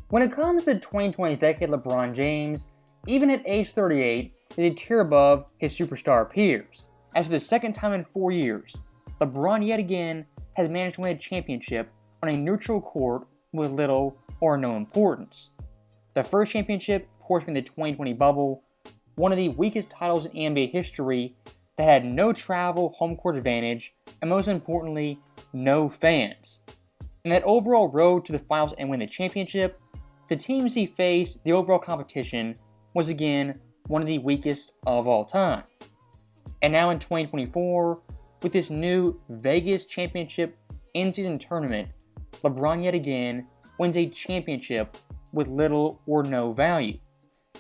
When it comes to the 2020 decade, LeBron James, even at age 38, is a tier above his superstar peers. As for the second time in 4 years, LeBron yet again has managed to win a championship on a neutral court with little or no importance. The first championship, of course, being the 2020 bubble, one of the weakest titles in NBA history that had no travel home court advantage, and most importantly, no fans. In that overall road to the finals and win the championship, the teams he faced, the overall competition, was again one of the weakest of all time. And now in 2024, with this new Vegas championship in-season tournament, LeBron yet again wins a championship with little or no value.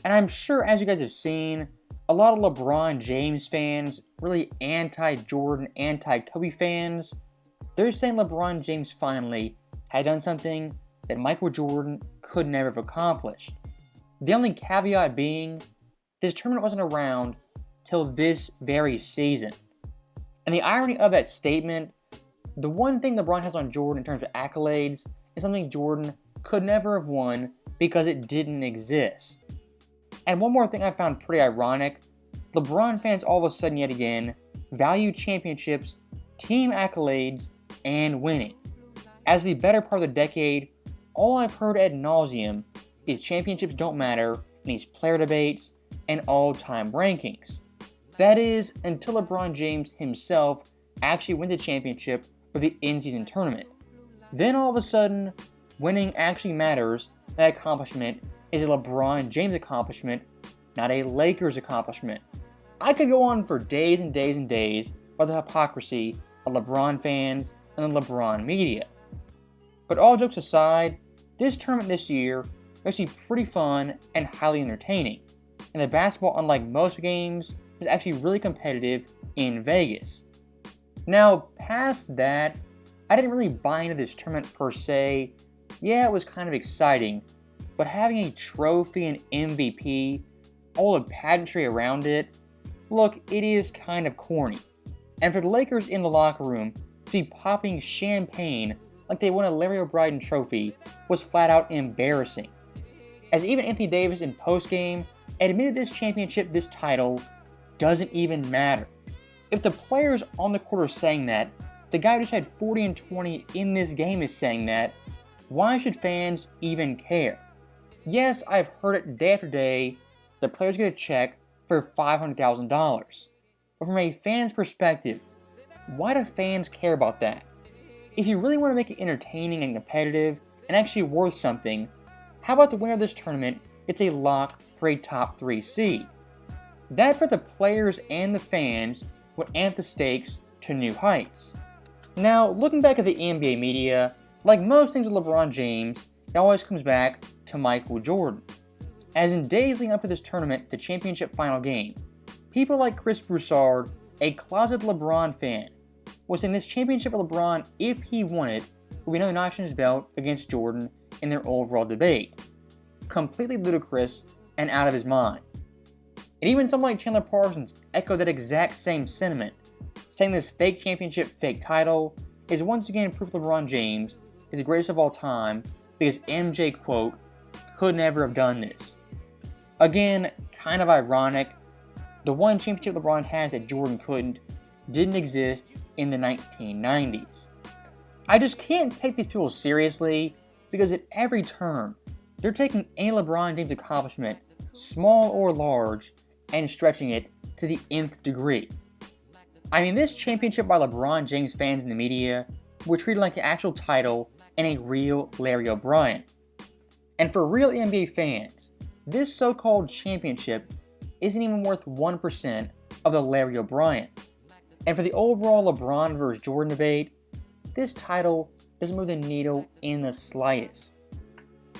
And I'm sure, as you guys have seen, a lot of LeBron James fans, really anti-Jordan, anti-Kobe fans, they're saying LeBron James finally had done something that Michael Jordan could never have accomplished. The only caveat being, this tournament wasn't around till this very season. And the irony of that statement, the one thing LeBron has on Jordan in terms of accolades is something Jordan could never have won because it didn't exist. And one more thing I found pretty ironic, LeBron fans all of a sudden yet again value championships, team accolades, and winning. As the better part of the decade, all I've heard ad nauseum is championships don't matter in these player debates and all-time rankings. That is, until LeBron James himself actually wins a championship or the in-season tournament. Then all of a sudden, winning actually matters, and that accomplishment is a LeBron James accomplishment, not a Lakers accomplishment. I could go on for days and days and days about the hypocrisy of LeBron fans and the LeBron media. But all jokes aside, this tournament this year was actually pretty fun and highly entertaining, and the basketball, unlike most games, was actually really competitive in Vegas. Now, past that, I didn't really buy into this tournament per se. Yeah, it was kind of exciting, but having a trophy and MVP, all the pageantry around it, look, it is kind of corny. And for the Lakers in the locker room to be popping champagne like they won a Larry O'Brien trophy was flat out embarrassing. As even Anthony Davis in postgame admitted this championship, this title, doesn't even matter. If the players on the court are saying that, the guy who just had 40 and 20 in this game is saying that, why should fans even care? Yes, I've heard it day after day, the players get a check for $500,000. But from a fan's perspective, why do fans care about that? If you really want to make it entertaining and competitive and actually worth something, how about the winner of this tournament gets a lock for a top 3 seed? That for the players and the fans would amp the stakes to new heights. Now, looking back at the NBA media, like most things with LeBron James, it always comes back to Michael Jordan. As in days leading up to this tournament, the championship final game, people like Chris Broussard, a closet LeBron fan, was saying this championship for LeBron, if he won it, would be another notch in his belt against Jordan in their overall debate. Completely ludicrous and out of his mind. And even someone like Chandler Parsons echoed that exact same sentiment, saying this fake championship, fake title is once again proof LeBron James is the greatest of all time because MJ, quote, could never have done this. Again, kind of ironic. The one championship LeBron has that Jordan couldn't didn't exist in the 1990s. I just can't take these people seriously because at every turn, they're taking any LeBron James accomplishment, small or large, and stretching it to the nth degree. I mean, this championship by LeBron James fans in the media were treated like an actual title and a real Larry O'Brien. And for real NBA fans, this so-called championship isn't even worth 1% of the Larry O'Brien. And for the overall LeBron versus Jordan debate, this title doesn't move the needle in the slightest.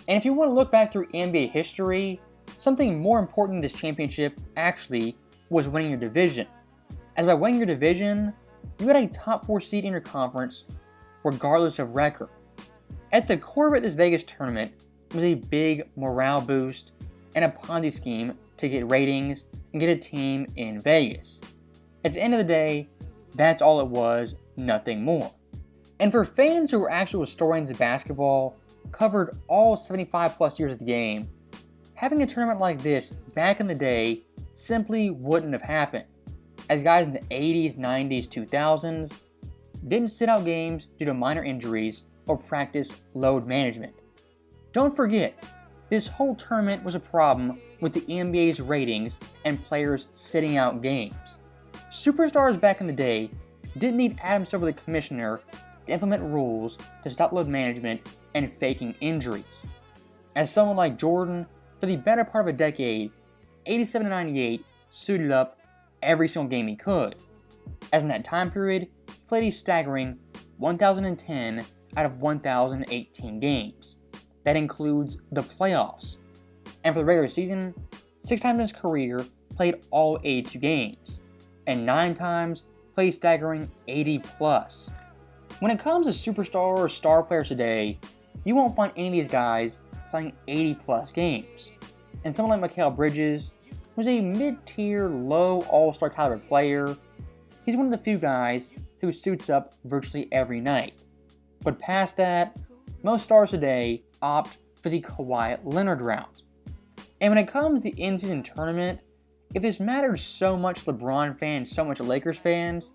And if you want to look back through NBA history, something more important than this championship actually was winning your division. As by winning your division, you had a top 4 seed in your conference regardless of record. At the core of this Vegas tournament was a big morale boost and a Ponzi scheme to get ratings and get a team in Vegas. At the end of the day, that's all it was, nothing more. And for fans who are actual historians of basketball, covered all 75 plus years of the game, having a tournament like this back in the day simply wouldn't have happened, as guys in the 80s, 90s, 2000s didn't sit out games due to minor injuries or practice load management. Don't forget, this whole tournament was a problem with the NBA's ratings and players sitting out games. Superstars back in the day didn't need Adam Silver, the commissioner, to implement rules to stop load management and faking injuries. As someone like Jordan, for the better part of a decade, 87-98 suited up every single game he could. As in that time period, he played a staggering 1,010 out of 1,018 games. That includes the playoffs. And for the regular season, 6 times in his career played all 82 games, and 9 times played staggering 80 plus. When it comes to superstar or star players today, you won't find any of these guys playing 80 plus games. And someone like Mikal Bridges, who's a mid-tier, low all-star caliber player, he's one of the few guys who suits up virtually every night. But past that, most stars today opt for the Kawhi Leonard route. And when it comes to the in-season tournament, if this matters so much to LeBron fans, so much to Lakers fans,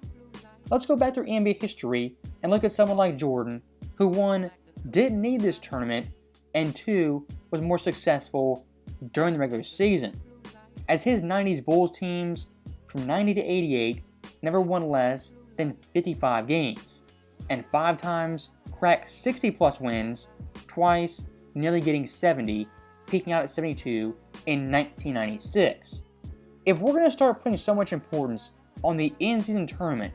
let's go back through NBA history and look at someone like Jordan, who 1, didn't need this tournament, and 2, was more successful during the regular season, as his 90s Bulls teams from 90 to 88 never won less than 55 games, and 5 times cracked 60 plus wins, twice nearly getting 70, peaking out at 72 in 1996. If we're going to start putting so much importance on the in-season tournament,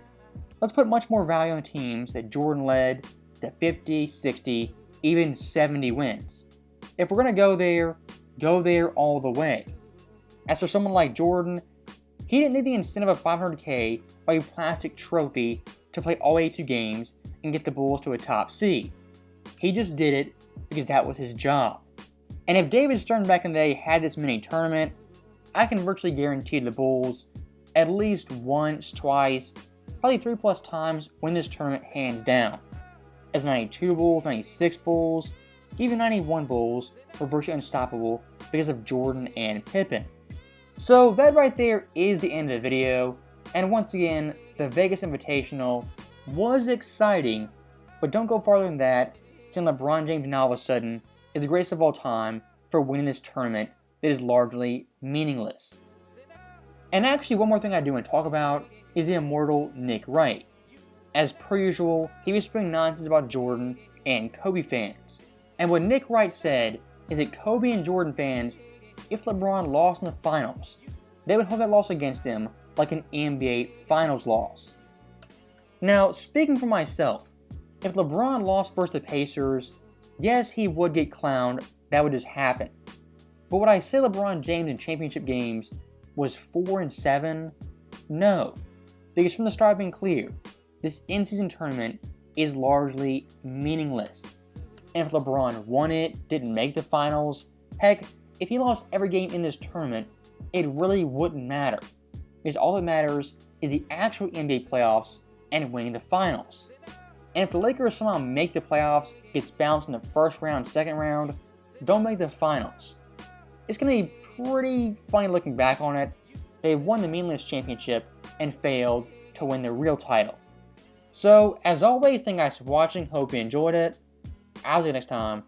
let's put much more value on teams that Jordan led to 50, 60, even 70 wins. If we're going to go there all the way. As for someone like Jordan, he didn't need the incentive of $500K or a plastic trophy to play all 82 games and get the Bulls to a top seed. He just did it because that was his job. And if David Stern back in the day had this mini tournament, I can virtually guarantee the Bulls at least once, twice, probably 3 plus times win this tournament hands down. As 92 Bulls, 96 Bulls, even 91 Bulls were virtually unstoppable because of Jordan and Pippen. So that right there is the end of the video, and once again, the Vegas Invitational was exciting, but don't go farther than that, seeing LeBron James now all of a sudden is the greatest of all time for winning this tournament that is largely meaningless. And actually, one more thing I do want to talk about is the immortal Nick Wright. As per usual, he was spewing nonsense about Jordan and Kobe fans. And what Nick Wright said is that Kobe and Jordan fans, if LeBron lost in the finals, they would hold that loss against him like an NBA Finals loss. Now, speaking for myself, if LeBron lost versus the Pacers, yes, he would get clowned, that would just happen. But would I say LeBron James in championship games was 4-7? No, because from the start I've been clear, this in-season tournament is largely meaningless. And if LeBron won it, didn't make the finals, heck, if he lost every game in this tournament, it really wouldn't matter. Because all that matters is the actual NBA playoffs and winning the finals. And if the Lakers somehow make the playoffs, gets bounced in the first round, second round, don't make the finals, it's going to be pretty funny looking back on it. They won the meaningless championship and failed to win the real title. So, as always, thank you guys for watching. Hope you enjoyed it. I'll see you next time.